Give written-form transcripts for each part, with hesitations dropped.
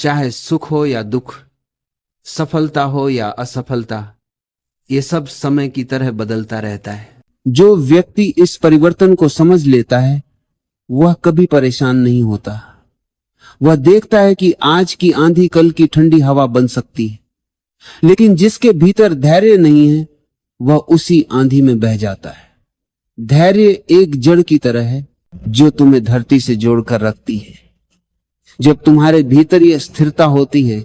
चाहे सुख हो या दुख, सफलता हो या असफलता, ये सब समय की तरह बदलता रहता है। जो व्यक्ति इस परिवर्तन को समझ लेता है वह कभी परेशान नहीं होता। वह देखता है कि आज की आंधी कल की ठंडी हवा बन सकती है, लेकिन जिसके भीतर धैर्य नहीं है वह उसी आंधी में बह जाता है। धैर्य एक जड़ की तरह है जो तुम्हें धरती से जोड़कर रखती है। जब तुम्हारे भीतर यह स्थिरता होती है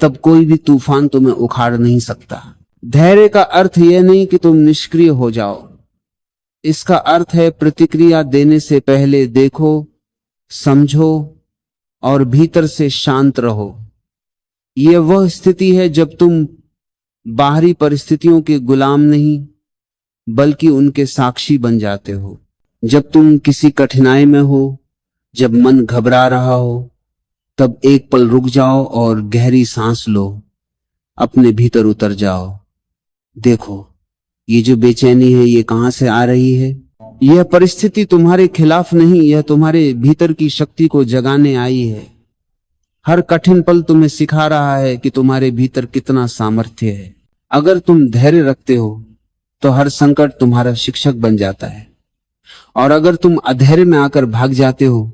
तब कोई भी तूफान तुम्हें उखाड़ नहीं सकता। धैर्य का अर्थ यह नहीं कि तुम निष्क्रिय हो जाओ, इसका अर्थ है प्रतिक्रिया देने से पहले देखो, समझो और भीतर से शांत रहो। यह वह स्थिति है जब तुम बाहरी परिस्थितियों के गुलाम नहीं बल्कि उनके साक्षी बन जाते हो। जब तुम किसी कठिनाई में हो, जब मन घबरा रहा हो, तब एक पल रुक जाओ और गहरी सांस लो, अपने भीतर उतर जाओ। देखो, ये जो बेचैनी है ये कहां से आ रही है? यह परिस्थिति तुम्हारे खिलाफ नहीं, यह तुम्हारे भीतर की शक्ति को जगाने आई है। हर कठिन पल तुम्हें सिखा रहा है कि तुम्हारे भीतर कितना सामर्थ्य है। अगर तुम धैर्य रखते हो तो हर संकट तुम्हारा शिक्षक बन जाता है, और अगर तुम अधैर्य में आकर भाग जाते हो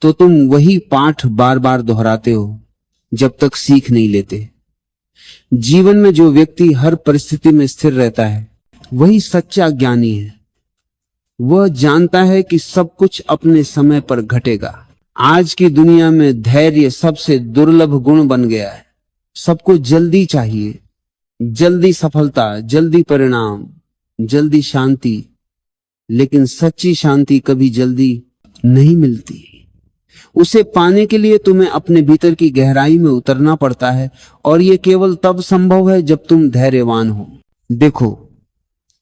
तो तुम वही पाठ बार बार दोहराते हो जब तक सीख नहीं लेते। जीवन में जो व्यक्ति हर परिस्थिति में स्थिर रहता है वही सच्चा ज्ञानी है। वह जानता है कि सब कुछ अपने समय पर घटेगा। आज की दुनिया में धैर्य सबसे दुर्लभ गुण बन गया है। सबको जल्दी चाहिए, जल्दी सफलता, जल्दी परिणाम, जल्दी शांति, लेकिन सच्ची शांति कभी जल्दी नहीं मिलती। उसे पाने के लिए तुम्हें अपने भीतर की गहराई में उतरना पड़ता है, और यह केवल तब संभव है जब तुम धैर्यवान हो। देखो,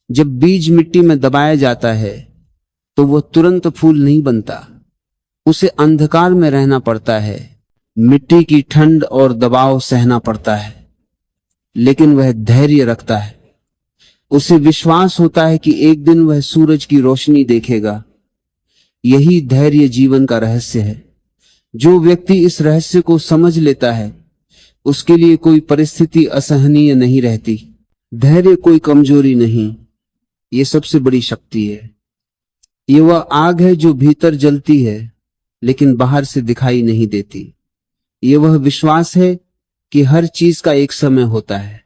जब बीज मिट्टी में दबाया जाता है तो वह तुरंत फूल नहीं बनता, उसे अंधकार में रहना पड़ता है, मिट्टी की ठंड और दबाव सहना पड़ता है, लेकिन वह धैर्य रखता है। उसे विश्वास होता है कि एक दिन वह सूरज की रोशनी देखेगा। यही धैर्य जीवन का रहस्य है। जो व्यक्ति इस रहस्य को समझ लेता है उसके लिए कोई परिस्थिति असहनीय नहीं रहती। धैर्य कोई कमजोरी नहीं, ये सबसे बड़ी शक्ति है। ये वह आग है जो भीतर जलती है लेकिन बाहर से दिखाई नहीं देती। ये वह विश्वास है कि हर चीज का एक समय होता है।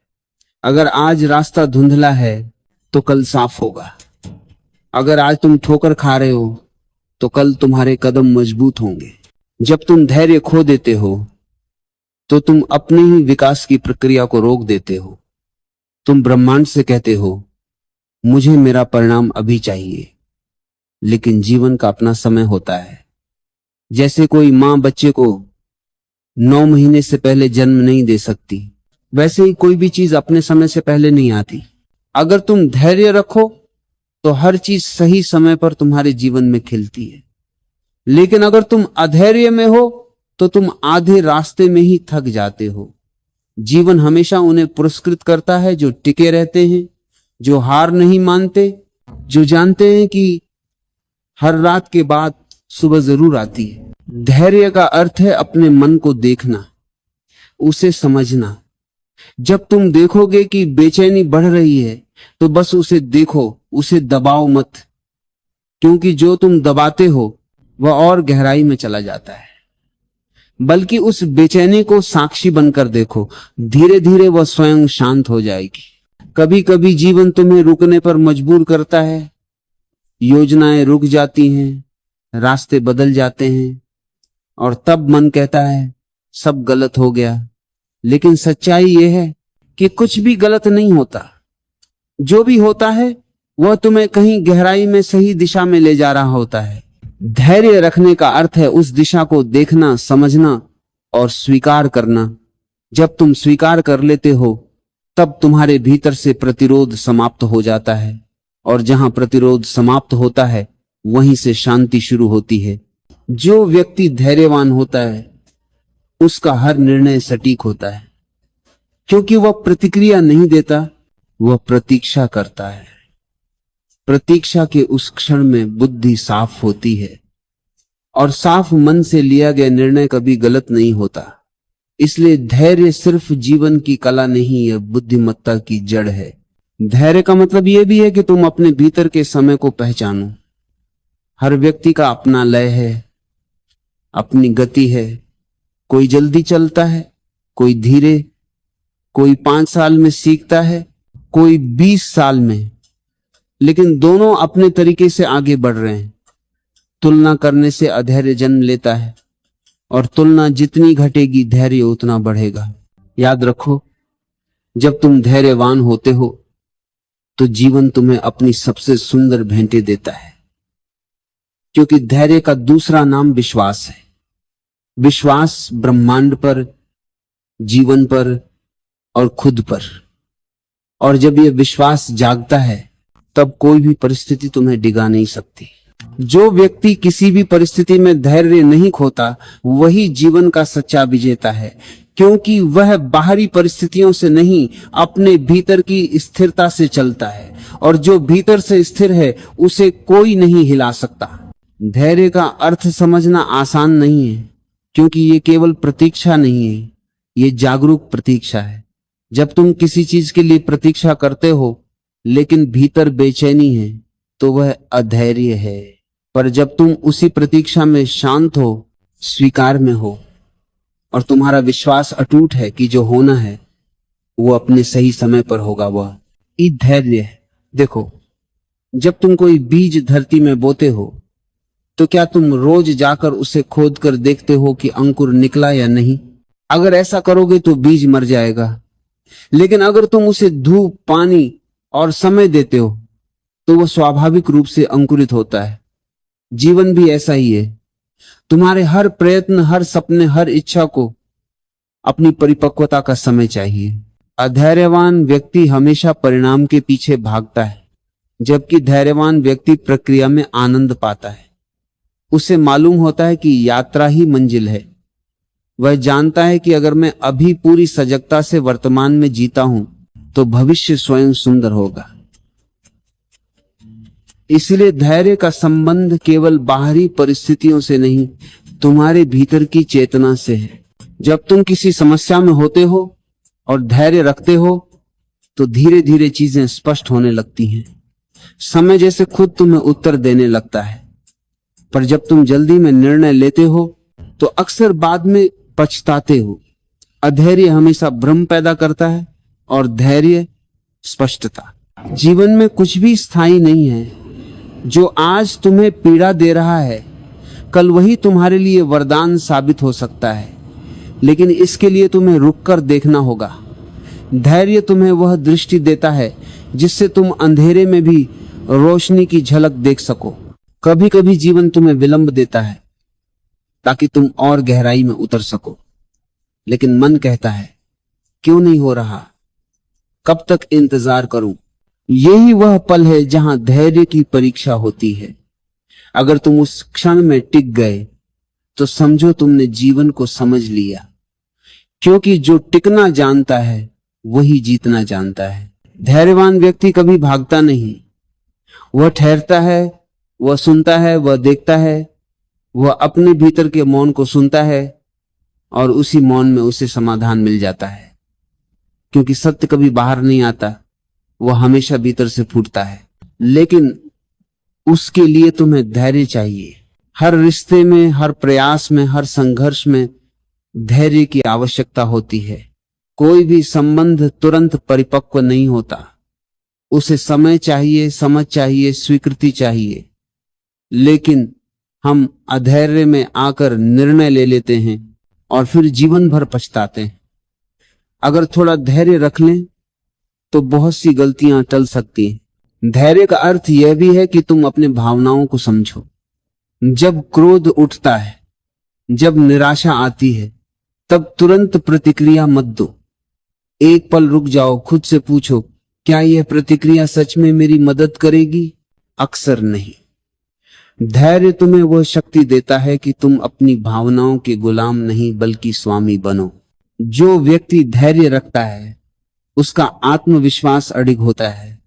अगर आज रास्ता धुंधला है तो कल साफ होगा। अगर आज तुम ठोकर खा रहे हो तो कल तुम्हारे कदम मजबूत होंगे। जब तुम धैर्य खो देते हो तो तुम अपने ही विकास की प्रक्रिया को रोक देते हो। तुम ब्रह्मांड से कहते हो, मुझे मेरा परिणाम अभी चाहिए, लेकिन जीवन का अपना समय होता है। जैसे कोई मां बच्चे को 9 महीने से पहले जन्म नहीं दे सकती, वैसे ही कोई भी चीज अपने समय से पहले नहीं आती। अगर तुम धैर्य रखो तो हर चीज सही समय पर तुम्हारे जीवन में खिलती है, लेकिन अगर तुम अधैर्य में हो तो तुम आधे रास्ते में ही थक जाते हो। जीवन हमेशा उन्हें पुरस्कृत करता है जो टिके रहते हैं, जो हार नहीं मानते, जो जानते हैं कि हर रात के बाद सुबह जरूर आती है। धैर्य का अर्थ है अपने मन को देखना, उसे समझना। जब तुम देखोगे कि बेचैनी बढ़ रही है तो बस उसे देखो, उसे दबाओ मत, क्योंकि जो तुम दबाते हो वह और गहराई में चला जाता है। बल्कि उस बेचैनी को साक्षी बनकर देखो, धीरे धीरे वह स्वयं शांत हो जाएगी। कभी कभी जीवन तुम्हें रुकने पर मजबूर करता है। योजनाएं रुक जाती हैं, रास्ते बदल जाते हैं, और तब मन कहता है सब गलत हो गया। लेकिन सच्चाई यह है कि कुछ भी गलत नहीं होता। जो भी होता है वह तुम्हें कहीं गहराई में सही दिशा में ले जा रहा होता है। धैर्य रखने का अर्थ है उस दिशा को देखना, समझना और स्वीकार करना। जब तुम स्वीकार कर लेते हो तब तुम्हारे भीतर से प्रतिरोध समाप्त हो जाता है, और जहां प्रतिरोध समाप्त होता है वहीं से शांति शुरू होती है। जो व्यक्ति धैर्यवान होता है उसका हर निर्णय सटीक होता है, क्योंकि वह प्रतिक्रिया नहीं देता, वह प्रतीक्षा करता है। प्रतीक्षा के उस क्षण में बुद्धि साफ होती है, और साफ मन से लिया गया निर्णय कभी गलत नहीं होता। इसलिए धैर्य सिर्फ जीवन की कला नहीं, यह बुद्धिमत्ता की जड़ है। धैर्य का मतलब यह भी है कि तुम अपने भीतर के समय को पहचानो। हर व्यक्ति का अपना लय है, अपनी गति है। कोई जल्दी चलता है, कोई धीरे, कोई 5 साल में सीखता है, कोई 20 साल में, लेकिन दोनों अपने तरीके से आगे बढ़ रहे हैं। तुलना करने से अधैर्य जन्म लेता है, और तुलना जितनी घटेगी धैर्य उतना बढ़ेगा। याद रखो, जब तुम धैर्यवान होते हो तो जीवन तुम्हें अपनी सबसे सुंदर भेंटें देता है, क्योंकि धैर्य का दूसरा नाम विश्वास है। विश्वास ब्रह्मांड पर, जीवन पर और खुद पर। और जब यह विश्वास जागता है तब कोई भी परिस्थिति तुम्हें डिगा नहीं सकती। जो व्यक्ति किसी भी परिस्थिति में धैर्य नहीं खोता वही जीवन का सच्चा विजेता है, क्योंकि वह बाहरी परिस्थितियों से नहीं, अपने भीतर की स्थिरता से चलता है, और जो भीतर से स्थिर है उसे कोई नहीं हिला सकता। धैर्य का अर्थ समझना आसान नहीं है, क्योंकि ये केवल प्रतीक्षा नहीं है, ये जागरूक प्रतीक्षा है। जब तुम किसी चीज के लिए प्रतीक्षा करते हो लेकिन भीतर बेचैनी है तो वह अधैर्य है। पर जब तुम उसी प्रतीक्षा में शांत हो, स्वीकार में हो, और तुम्हारा विश्वास अटूट है कि जो होना है वो अपने सही समय पर होगा, वह धैर्य है। देखो, जब तुम कोई बीज धरती में बोते हो तो क्या तुम रोज जाकर उसे खोद कर देखते हो कि अंकुर निकला या नहीं? अगर ऐसा करोगे तो बीज मर जाएगा। लेकिन अगर तुम उसे धूप, पानी और समय देते हो तो वह स्वाभाविक रूप से अंकुरित होता है। जीवन भी ऐसा ही है। तुम्हारे हर प्रयत्न, हर सपने, हर इच्छा को अपनी परिपक्वता का समय चाहिए। अधैर्यवान व्यक्ति हमेशा परिणाम के पीछे भागता है, जबकि धैर्यवान व्यक्ति प्रक्रिया में आनंद पाता है। उसे मालूम होता है कि यात्रा ही मंजिल है। वह जानता है कि अगर मैं अभी पूरी सजगता से वर्तमान में जीता हूं तो भविष्य स्वयं सुंदर होगा। इसलिए धैर्य का संबंध केवल बाहरी परिस्थितियों से नहीं, तुम्हारे भीतर की चेतना से है। जब तुम किसी समस्या में होते हो और धैर्य रखते हो तो धीरे धीरे चीजें स्पष्ट होने लगती हैं। समय जैसे खुद तुम्हें उत्तर देने लगता है। पर जब तुम जल्दी में निर्णय लेते हो तो अक्सर बाद में पछताते हो। अधैर्य हमेशा भ्रम पैदा करता है और धैर्य स्पष्टता। जीवन में कुछ भी स्थायी नहीं है। जो आज तुम्हें पीड़ा दे रहा है कल वही तुम्हारे लिए वरदान साबित हो सकता है, लेकिन इसके लिए तुम्हें रुककर देखना होगा। धैर्य तुम्हें वह दृष्टि देता है जिससे तुम अंधेरे में भी रोशनी की झलक देख सको। कभी कभी जीवन तुम्हें विलंब देता है ताकि तुम और गहराई में उतर सको, लेकिन मन कहता है क्यों नहीं हो रहा, कब तक इंतजार करूं। यही वह पल है जहां धैर्य की परीक्षा होती है। अगर तुम उस क्षण में टिक गए तो समझो तुमने जीवन को समझ लिया, क्योंकि जो टिकना जानता है वही जीतना जानता है। धैर्यवान व्यक्ति कभी भागता नहीं, वह ठहरता है, वह सुनता है, वह देखता है, वह अपने भीतर के मौन को सुनता है और उसी मौन में उसे समाधान मिल जाता है। क्योंकि सत्य कभी बाहर नहीं आता, वह हमेशा भीतर से फूटता है। लेकिन उसके लिए तुम्हें धैर्य चाहिए। हर रिश्ते में, हर प्रयास में, हर संघर्ष में धैर्य की आवश्यकता होती है। कोई भी संबंध तुरंत परिपक्व नहीं होता, उसे समय चाहिए, समझ चाहिए, स्वीकृति चाहिए। लेकिन हम अधैर्य में आकर निर्णय ले लेते हैं और फिर जीवन भर पछताते हैं। अगर थोड़ा धैर्य रख लें तो बहुत सी गलतियां टल सकती हैं। धैर्य का अर्थ यह भी है कि तुम अपने भावनाओं को समझो। जब क्रोध उठता है, जब निराशा आती है, तब तुरंत प्रतिक्रिया मत दो। एक पल रुक जाओ, खुद से पूछो, क्या यह प्रतिक्रिया सच में मेरी मदद करेगी? अक्सर नहीं। धैर्य तुम्हें वह शक्ति देता है कि तुम अपनी भावनाओं के गुलाम नहीं बल्कि स्वामी बनो। जो व्यक्ति धैर्य रखता है उसका आत्मविश्वास अडिग होता है,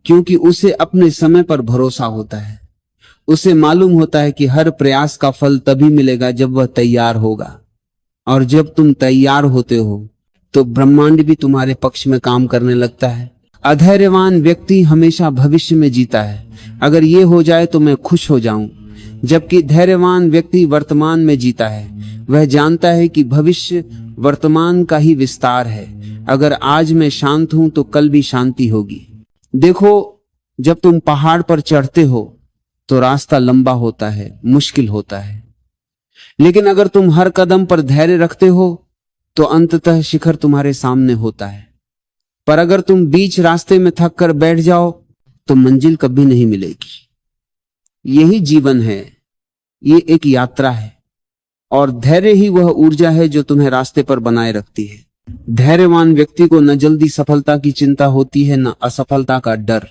क्योंकि उसे अपने समय पर भरोसा होता है। उसे मालूम होता है कि हर प्रयास का फल तभी मिलेगा जब वह तैयार होगा। और जब तुम तैयार होते हो तो ब्रह्मांड भी तुम्हारे पक्ष में काम करने लगता है। अधैर्यवान व्यक्ति हमेशा भविष्य में जीता है, अगर ये हो जाए तो मैं खुश हो जाऊं, जबकि धैर्यवान व्यक्ति वर्तमान में जीता है। वह जानता है कि भविष्य वर्तमान का ही विस्तार है। अगर आज मैं शांत हूं तो कल भी शांति होगी। देखो, जब तुम पहाड़ पर चढ़ते हो तो रास्ता लंबा होता है, मुश्किल होता है, लेकिन अगर तुम हर कदम पर धैर्य रखते हो तो अंततः शिखर तुम्हारे सामने होता है। पर अगर तुम बीच रास्ते में थक कर बैठ जाओ तो मंजिल कभी नहीं मिलेगी। यही जीवन है, ये एक यात्रा है, और धैर्य ही वह ऊर्जा है जो तुम्हें रास्ते पर बनाए रखती है। धैर्यवान व्यक्ति को न जल्दी सफलता की चिंता होती है, न असफलता का डर।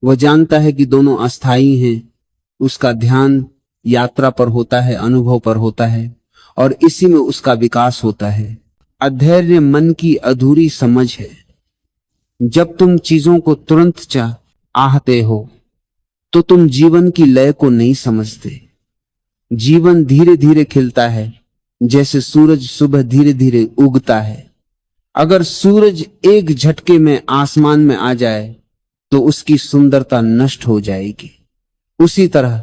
वह जानता है कि दोनों अस्थायी हैं। उसका ध्यान यात्रा पर होता है, अनुभव पर होता है, और इसी में उसका विकास होता है। अधैर्य मन की अधूरी समझ है। जब तुम चीजों को तुरंत चाहते हो तो तुम जीवन की लय को नहीं समझते। जीवन धीरे धीरे खिलता है, जैसे सूरज सुबह धीरे धीरे उगता है। अगर सूरज एक झटके में आसमान में आ जाए तो उसकी सुंदरता नष्ट हो जाएगी। उसी तरह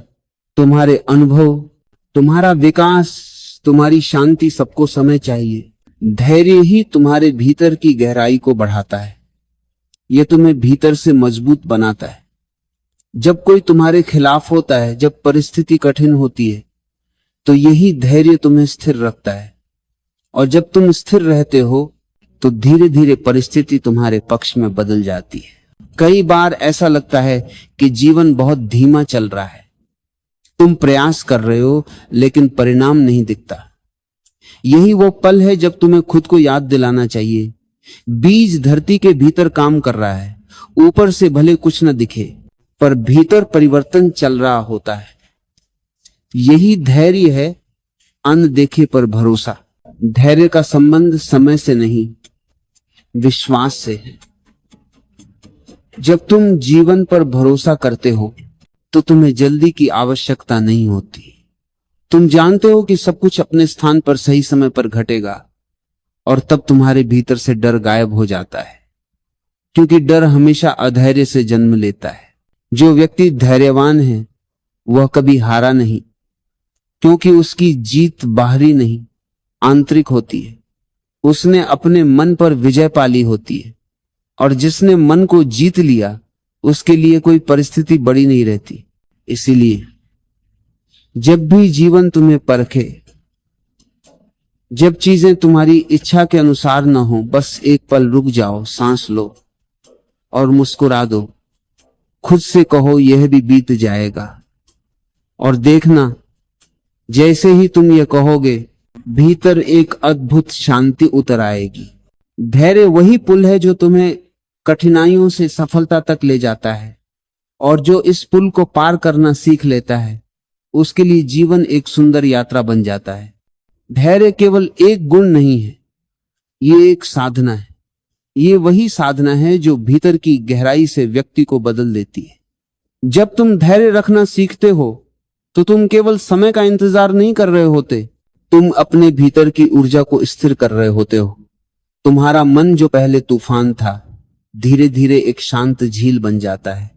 तुम्हारे अनुभव, तुम्हारा विकास, तुम्हारी शांति सबको समय चाहिए। धैर्य ही तुम्हारे भीतर की गहराई को बढ़ाता है। यह तुम्हें भीतर से मजबूत बनाता है। जब कोई तुम्हारे खिलाफ होता है, जब परिस्थिति कठिन होती है, तो यही धैर्य तुम्हें स्थिर रखता है। और जब तुम स्थिर रहते हो तो धीरे धीरे परिस्थिति तुम्हारे पक्ष में बदल जाती है। कई बार ऐसा लगता है कि जीवन बहुत धीमा चल रहा है। तुम प्रयास कर रहे हो लेकिन परिणाम नहीं दिखता। यही वो पल है जब तुम्हें खुद को याद दिलाना चाहिए, बीज धरती के भीतर काम कर रहा है। ऊपर से भले कुछ न दिखे, पर भीतर परिवर्तन चल रहा होता है। यही धैर्य है, अनदेखे पर भरोसा। धैर्य का संबंध समय से नहीं, विश्वास से है। जब तुम जीवन पर भरोसा करते हो तो तुम्हें जल्दी की आवश्यकता नहीं होती। तुम जानते हो कि सब कुछ अपने स्थान पर सही समय पर घटेगा, और तब तुम्हारे भीतर से डर गायब हो जाता है, क्योंकि डर हमेशा अधैर्य से जन्म लेता है। जो व्यक्ति धैर्यवान है वह कभी हारा नहीं, क्योंकि उसकी जीत बाहरी नहीं, आंतरिक होती है। उसने अपने मन पर विजय पाली होती है, और जिसने मन को जीत लिया उसके लिए कोई परिस्थिति बड़ी नहीं रहती। इसीलिए जब भी जीवन तुम्हें परखे, जब चीजें तुम्हारी इच्छा के अनुसार न हो, बस एक पल रुक जाओ, सांस लो और मुस्कुरा दो। खुद से कहो यह भी बीत जाएगा, और देखना जैसे ही तुम ये कहोगे भीतर एक अद्भुत शांति उतर आएगी। धैर्य वही पुल है जो तुम्हें कठिनाइयों से सफलता तक ले जाता है, और जो इस पुल को पार करना सीख लेता है उसके लिए जीवन एक सुंदर यात्रा बन जाता है। धैर्य केवल एक गुण नहीं है, ये एक साधना है। ये वही साधना है जो भीतर की गहराई से व्यक्ति को बदल देती है। जब तुम धैर्य रखना सीखते हो तो तुम केवल समय का इंतजार नहीं कर रहे होते, तुम अपने भीतर की ऊर्जा को स्थिर कर रहे होते हो। तुम्हारा मन जो पहले तूफान था, धीरे धीरे एक शांत झील बन जाता है,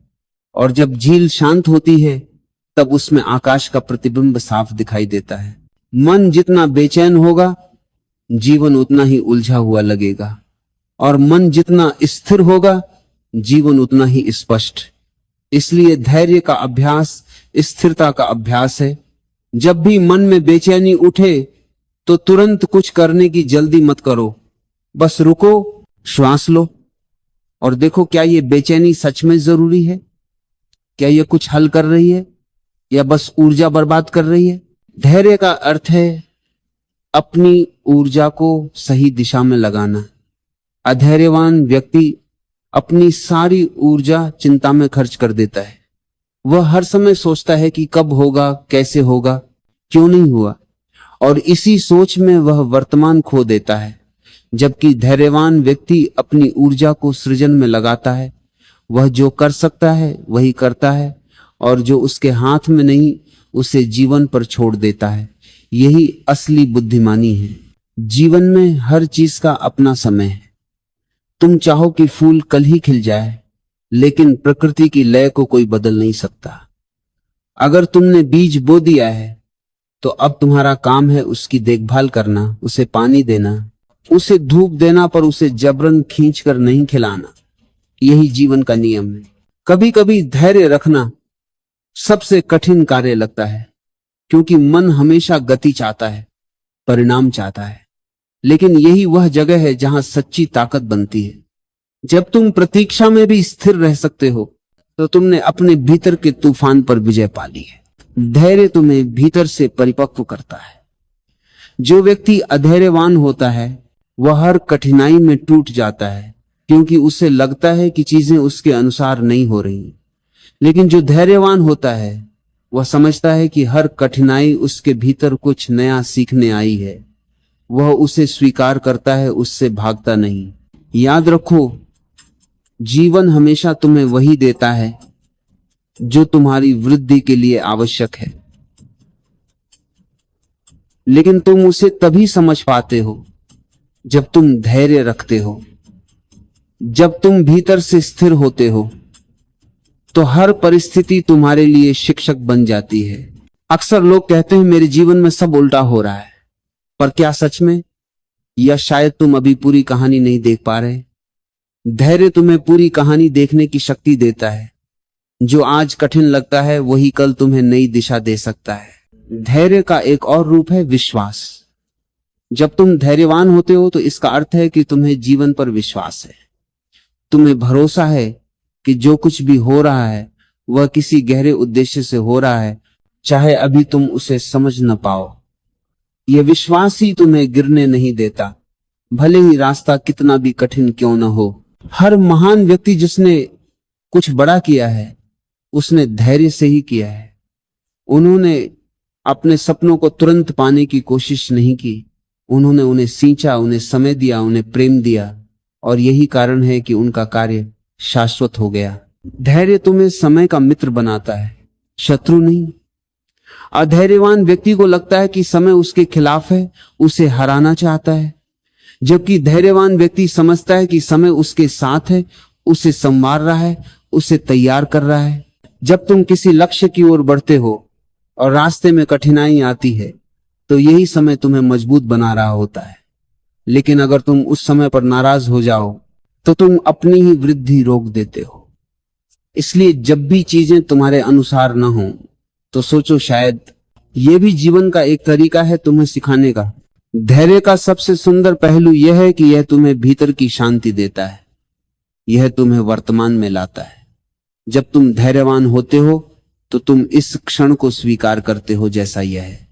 और जब झील शांत होती है तब उसमें आकाश का प्रतिबिंब साफ दिखाई देता है। मन जितना बेचैन होगा, जीवन उतना ही उलझा हुआ लगेगा, और मन जितना स्थिर होगा, जीवन उतना ही स्पष्ट। इसलिए धैर्य का अभ्यास स्थिरता का अभ्यास है। जब भी मन में बेचैनी उठे तो तुरंत कुछ करने की जल्दी मत करो, बस रुको, श्वास लो और देखो क्या ये बेचैनी सच में जरूरी है, क्या ये कुछ हल कर रही है या बस ऊर्जा बर्बाद कर रही है। धैर्य का अर्थ है अपनी ऊर्जा को सही दिशा में लगाना। अधैर्यवान व्यक्ति अपनी सारी ऊर्जा चिंता में खर्च कर देता है। वह हर समय सोचता है कि कब होगा, कैसे होगा, क्यों नहीं हुआ, और इसी सोच में वह वर्तमान खो देता है। जबकि धैर्यवान व्यक्ति अपनी ऊर्जा को सृजन में लगाता है। वह जो कर सकता है वही करता है, और जो उसके हाथ में नहीं उसे जीवन पर छोड़ देता है। यही असली बुद्धिमानी है। जीवन में हर चीज का अपना समय है। तुम चाहो कि फूल कल ही खिल जाए, लेकिन प्रकृति की लय को कोई बदल नहीं सकता। अगर तुमने बीज बो दिया है तो अब तुम्हारा काम है उसकी देखभाल करना, उसे पानी देना, उसे धूप देना, पर उसे जबरन खींचकर नहीं खिलाना। यही जीवन का नियम है। कभी कभी धैर्य रखना सबसे कठिन कार्य लगता है, क्योंकि मन हमेशा गति चाहता है, परिणाम चाहता है। लेकिन यही वह जगह है जहां सच्ची ताकत बनती है। जब तुम प्रतीक्षा में भी स्थिर रह सकते हो तो तुमने अपने भीतर के तूफान पर विजय पा ली है। धैर्य तुम्हें भीतर से परिपक्व करता है। जो व्यक्ति अधैर्यवान होता है वह हर कठिनाई में टूट जाता है, क्योंकि उसे लगता है कि चीजें उसके अनुसार नहीं हो रही। लेकिन जो धैर्यवान होता है वह समझता है कि हर कठिनाई उसके भीतर कुछ नया सीखने आई है। वह उसे स्वीकार करता है, उससे भागता नहीं। याद रखो, जीवन हमेशा तुम्हें वही देता है जो तुम्हारी वृद्धि के लिए आवश्यक है, लेकिन तुम उसे तभी समझ पाते हो जब तुम धैर्य रखते हो। जब तुम भीतर से स्थिर होते हो तो हर परिस्थिति तुम्हारे लिए शिक्षक बन जाती है। अक्सर लोग कहते हैं मेरे जीवन में सब उल्टा हो रहा है, पर क्या सच में? या शायद तुम अभी पूरी कहानी नहीं देख पा रहे। धैर्य तुम्हें पूरी कहानी देखने की शक्ति देता है। जो आज कठिन लगता है वही कल तुम्हें नई दिशा दे सकता है। धैर्य का एक और रूप है विश्वास। जब तुम धैर्यवान होते हो तो इसका अर्थ है कि तुम्हें जीवन पर विश्वास है। तुम्हें भरोसा है कि जो कुछ भी हो रहा है वह किसी गहरे उद्देश्य से हो रहा है, चाहे अभी तुम उसे समझ न पाओ। यह विश्वास ही तुम्हें गिरने नहीं देता, भले ही रास्ता कितना भी कठिन क्यों न हो। हर महान व्यक्ति जिसने कुछ बड़ा किया है उसने धैर्य से ही किया है। उन्होंने अपने सपनों को तुरंत पाने की कोशिश नहीं की। उन्होंने उन्हें सींचा, उन्हें समय दिया, उन्हें प्रेम दिया, और यही कारण है कि उनका कार्य शाश्वत हो गया। धैर्य तुम्हें समय का मित्र बनाता है, शत्रु नहीं। अधैर्यवान व्यक्ति को लगता है कि समय उसके खिलाफ है, उसे हराना चाहता है, जबकि धैर्यवान व्यक्ति समझता है कि समय उसके साथ है, उसे संवार रहा है, उसे तैयार कर रहा है। जब तुम किसी लक्ष्य की ओर बढ़ते हो और रास्ते में कठिनाई आती है तो यही समय तुम्हें मजबूत बना रहा होता है। लेकिन अगर तुम उस समय पर नाराज हो जाओ तो तुम अपनी ही वृद्धि रोक देते हो। इसलिए जब भी चीजें तुम्हारे अनुसार न हो तो सोचो, शायद यह भी जीवन का एक तरीका है तुम्हें सिखाने का। धैर्य का सबसे सुंदर पहलू यह है कि यह तुम्हें भीतर की शांति देता है। यह तुम्हें वर्तमान में लाता है। जब तुम धैर्यवान होते हो तो तुम इस क्षण को स्वीकार करते हो जैसा यह है,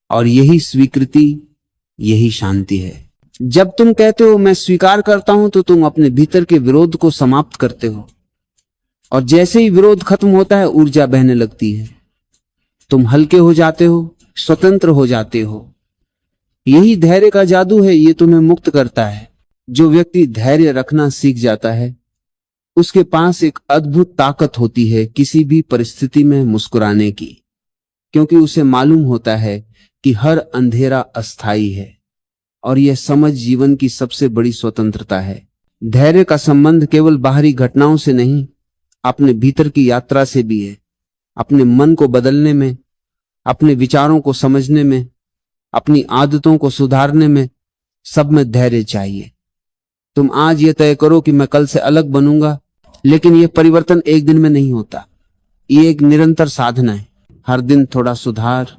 और यही स्वीकृति, यही शांति है। जब तुम कहते हो मैं स्वीकार करता हूं तो तुम अपने भीतर के विरोध को समाप्त करते हो, और जैसे ही विरोध खत्म होता है ऊर्जा बहने लगती है। तुम हल्के हो जाते हो, स्वतंत्र हो जाते हो। यही धैर्य का जादू है, ये तुम्हें मुक्त करता है। जो व्यक्ति धैर्य रखना सीख जाता है उसके पास एक अद्भुत ताकत होती है किसी भी परिस्थिति में मुस्कुराने की, क्योंकि उसे मालूम होता है कि हर अंधेरा अस्थाई है, और यह समझ जीवन की सबसे बड़ी स्वतंत्रता है। धैर्य का संबंध केवल बाहरी घटनाओं से नहीं, अपने भीतर की यात्रा से भी है। अपने मन को बदलने में, अपने विचारों को समझने में, अपनी आदतों को सुधारने में, सब में धैर्य चाहिए। तुम आज ये तय करो कि मैं कल से अलग बनूंगा, लेकिन यह परिवर्तन एक दिन में नहीं होता। ये एक निरंतर साधना है। हर दिन थोड़ा सुधार,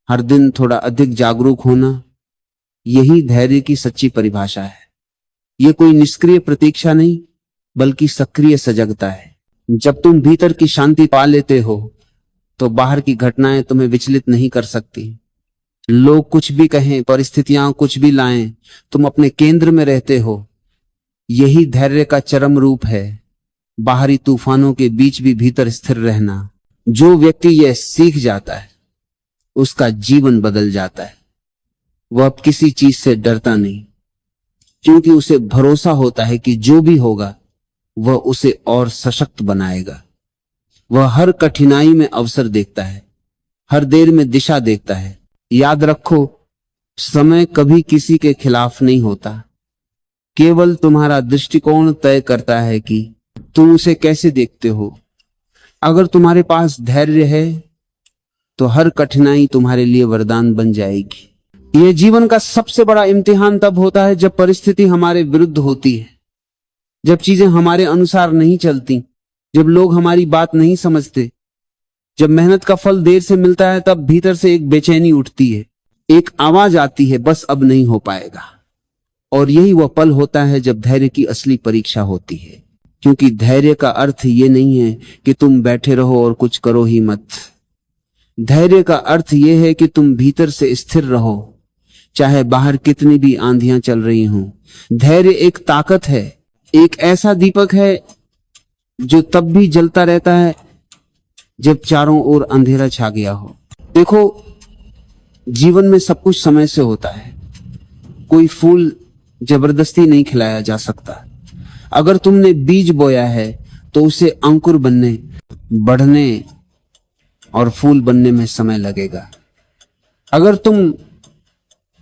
हर दिन थोड़ा अधिक जागरूक होना, यही धैर्य की सच्ची परिभाषा है। यह कोई निष्क्रिय प्रतीक्षा नहीं, बल्कि सक्रिय सजगता है। जब तुम भीतर की शांति पा लेते हो तो बाहर की घटनाएं तुम्हें विचलित नहीं कर सकती। लोग कुछ भी कहें, परिस्थितियां कुछ भी लाएं, तुम अपने केंद्र में रहते हो। यही धैर्य का चरम रूप है, बाहरी तूफानों के बीच भी भीतर स्थिर रहना। जो व्यक्ति यह सीख जाता है उसका जीवन बदल जाता है। वह अब किसी चीज से डरता नहीं, क्योंकि उसे भरोसा होता है कि जो भी होगा वह उसे और सशक्त बनाएगा। वह हर कठिनाई में अवसर देखता है, हर देर में दिशा देखता है। याद रखो, समय कभी किसी के खिलाफ नहीं होता, केवल तुम्हारा दृष्टिकोण तय करता है कि तुम उसे कैसे देखते हो। अगर तुम्हारे पास धैर्य है तो हर कठिनाई तुम्हारे लिए वरदान बन जाएगी। यह जीवन का सबसे बड़ा इम्तिहान तब होता है जब परिस्थिति हमारे विरुद्ध होती है, जब चीजें हमारे अनुसार नहीं चलती, जब लोग हमारी बात नहीं समझते, जब मेहनत का फल देर से मिलता है, तब भीतर से एक बेचैनी उठती है, एक आवाज आती है, बस अब नहीं हो पाएगा। और यही वह पल होता है जब धैर्य की असली परीक्षा होती है, क्योंकि धैर्य का अर्थ ये नहीं है कि तुम बैठे रहो और कुछ करो ही मत। धैर्य का अर्थ यह है कि तुम भीतर से स्थिर रहो, चाहे बाहर कितनी भी आंधियां चल रही हों। धैर्य एक ताकत है, एक ऐसा दीपक है जो तब भी जलता रहता है जब चारों ओर अंधेरा छा गया हो। देखो, जीवन में सब कुछ समय से होता है। कोई फूल जबरदस्ती नहीं खिलाया जा सकता। अगर तुमने बीज बोया है तो उसे अंकुर बनने, बढ़ने और फूल बनने में समय लगेगा। अगर तुम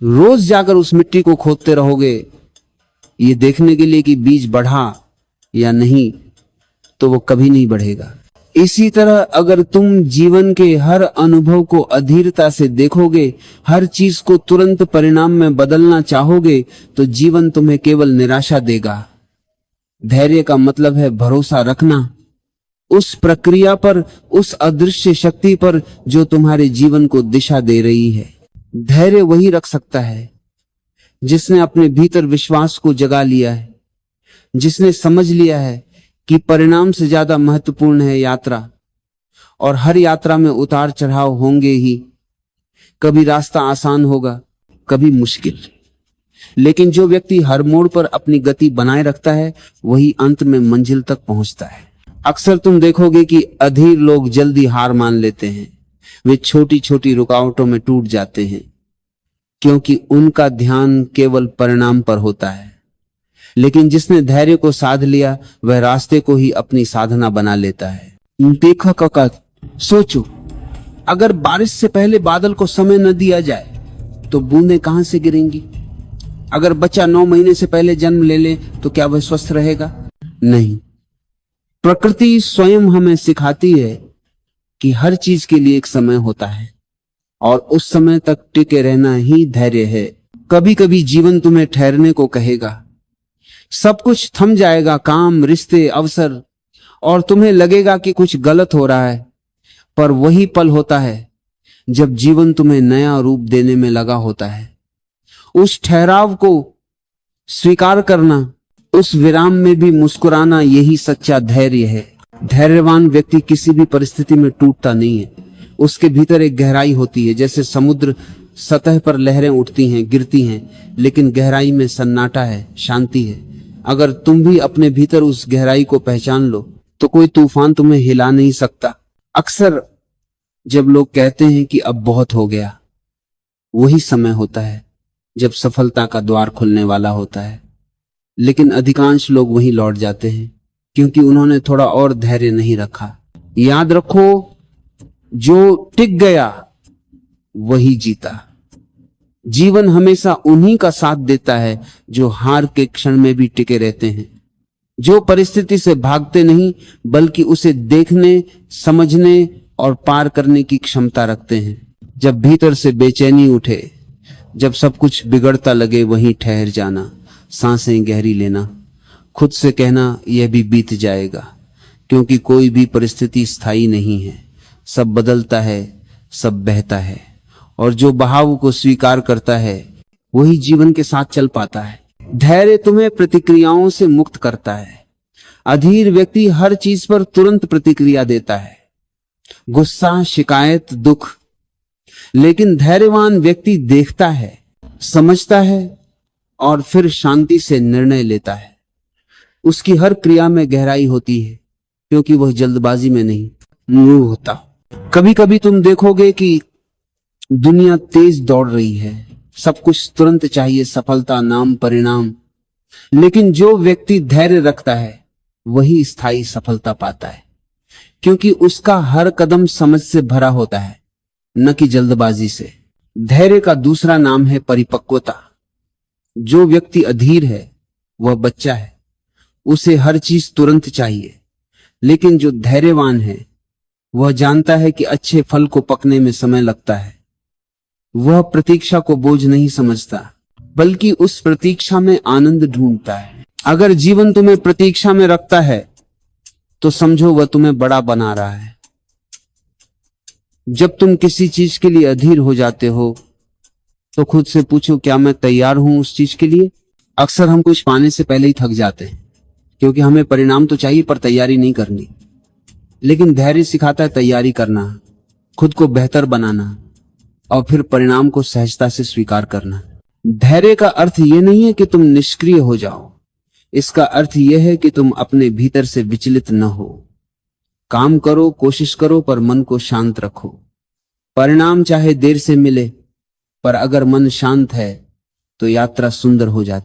रोज जाकर उस मिट्टी को खोदते रहोगे ये देखने के लिए कि बीज बढ़ा या नहीं, तो वो कभी नहीं बढ़ेगा। इसी तरह अगर तुम जीवन के हर अनुभव को अधीरता से देखोगे, हर चीज को तुरंत परिणाम में बदलना चाहोगे, तो जीवन तुम्हें केवल निराशा देगा। धैर्य का मतलब है भरोसा रखना उस प्रक्रिया पर, उस अदृश्य शक्ति पर जो तुम्हारे जीवन को दिशा दे रही है। धैर्य वही रख सकता है जिसने अपने भीतर विश्वास को जगा लिया है, जिसने समझ लिया है कि परिणाम से ज्यादा महत्वपूर्ण है यात्रा, और हर यात्रा में उतार चढ़ाव होंगे ही। कभी रास्ता आसान होगा, कभी मुश्किल, लेकिन जो व्यक्ति हर मोड़ पर अपनी गति बनाए रखता है वही अंत में मंजिल तक पहुंचता है। अक्सर तुम देखोगे कि अधीर लोग जल्दी हार मान लेते हैं। वे छोटी छोटी रुकावटों में टूट जाते हैं क्योंकि उनका ध्यान केवल परिणाम पर होता है। लेकिन जिसने धैर्य को साध लिया वह रास्ते को ही अपनी साधना बना लेता है। देखो काका, सोचो, अगर बारिश से पहले बादल को समय न दिया जाए तो बूंदें कहां से गिरेंगी? अगर बच्चा 9 महीने से पहले जन्म ले ले तो क्या वह स्वस्थ रहेगा? नहीं। प्रकृति स्वयं हमें सिखाती है कि हर चीज के लिए एक समय होता है और उस समय तक टिके रहना ही धैर्य है। कभी कभी जीवन तुम्हें ठहरने को कहेगा, सब कुछ थम जाएगा, काम, रिश्ते, अवसर, और तुम्हें लगेगा कि कुछ गलत हो रहा है। पर वही पल होता है जब जीवन तुम्हें नया रूप देने में लगा होता है। उस ठहराव को स्वीकार करना, उस विराम में भी मुस्कुराना, यही सच्चा धैर्य है। धैर्यवान व्यक्ति किसी भी परिस्थिति में टूटता नहीं है। उसके भीतर एक गहराई होती है। जैसे समुद्र सतह पर लहरें उठती हैं, गिरती हैं, लेकिन गहराई में सन्नाटा है, शांति है। अगर तुम भी अपने भीतर उस गहराई को पहचान लो तो कोई तूफान तुम्हें हिला नहीं सकता। अक्सर जब लोग कहते हैं कि अब बहुत हो गया, वही समय होता है जब सफलता का द्वार खुलने वाला होता है। लेकिन अधिकांश लोग वहीं लौट जाते हैं क्योंकि उन्होंने थोड़ा और धैर्य नहीं रखा। याद रखो, जो टिक गया वही जीता। जीवन हमेशा उन्हीं का साथ देता है जो हार के क्षण में भी टिके रहते हैं, जो परिस्थिति से भागते नहीं बल्कि उसे देखने, समझने और पार करने की क्षमता रखते हैं। जब भीतर से बेचैनी उठे, जब सब कुछ बिगड़ता लगे, वहीं ठहर जाना, सांसें गहरी लेना, खुद से कहना यह भी बीत जाएगा, क्योंकि कोई भी परिस्थिति स्थायी नहीं है। सब बदलता है, सब बहता है, और जो बहाव को स्वीकार करता है वही जीवन के साथ चल पाता है। धैर्य तुम्हें प्रतिक्रियाओं से मुक्त करता है। अधीर व्यक्ति हर चीज पर तुरंत प्रतिक्रिया देता है, गुस्सा, शिकायत, दुख। लेकिन धैर्यवान व्यक्ति देखता है, समझता है और फिर शांति से निर्णय लेता है। उसकी हर क्रिया में गहराई होती है क्योंकि वह जल्दबाजी में नहीं होता। कभी कभी तुम देखोगे कि दुनिया तेज दौड़ रही है, सब कुछ तुरंत चाहिए, सफलता, नाम, परिणाम। लेकिन जो व्यक्ति धैर्य रखता है वही स्थायी सफलता पाता है, क्योंकि उसका हर कदम समझ से भरा होता है, न कि जल्दबाजी से। धैर्य का दूसरा नाम है परिपक्वता। जो व्यक्ति अधीर है वह बच्चा है, उसे हर चीज तुरंत चाहिए। लेकिन जो धैर्यवान है वह जानता है कि अच्छे फल को पकने में समय लगता है। वह प्रतीक्षा को बोझ नहीं समझता, बल्कि उस प्रतीक्षा में आनंद ढूंढता है। अगर जीवन तुम्हें प्रतीक्षा में रखता है तो समझो वह तुम्हें बड़ा बना रहा है। जब तुम किसी चीज के लिए अधीर हो जाते हो तो खुद से पूछो, क्या मैं तैयार हूं उस चीज के लिए? अक्सर हम कुछ पाने से पहले ही थक जाते हैं, क्योंकि हमें परिणाम तो चाहिए पर तैयारी नहीं करनी। लेकिन धैर्य सिखाता है तैयारी करना, खुद को बेहतर बनाना और फिर परिणाम को सहजता से स्वीकार करना। धैर्य का अर्थ यह नहीं है कि तुम निष्क्रिय हो जाओ, इसका अर्थ यह है कि तुम अपने भीतर से विचलित न हो। काम करो, कोशिश करो, पर मन को शांत रखो। परिणाम चाहे देर से मिले, पर अगर मन शांत है तो यात्रा सुंदर हो जाती।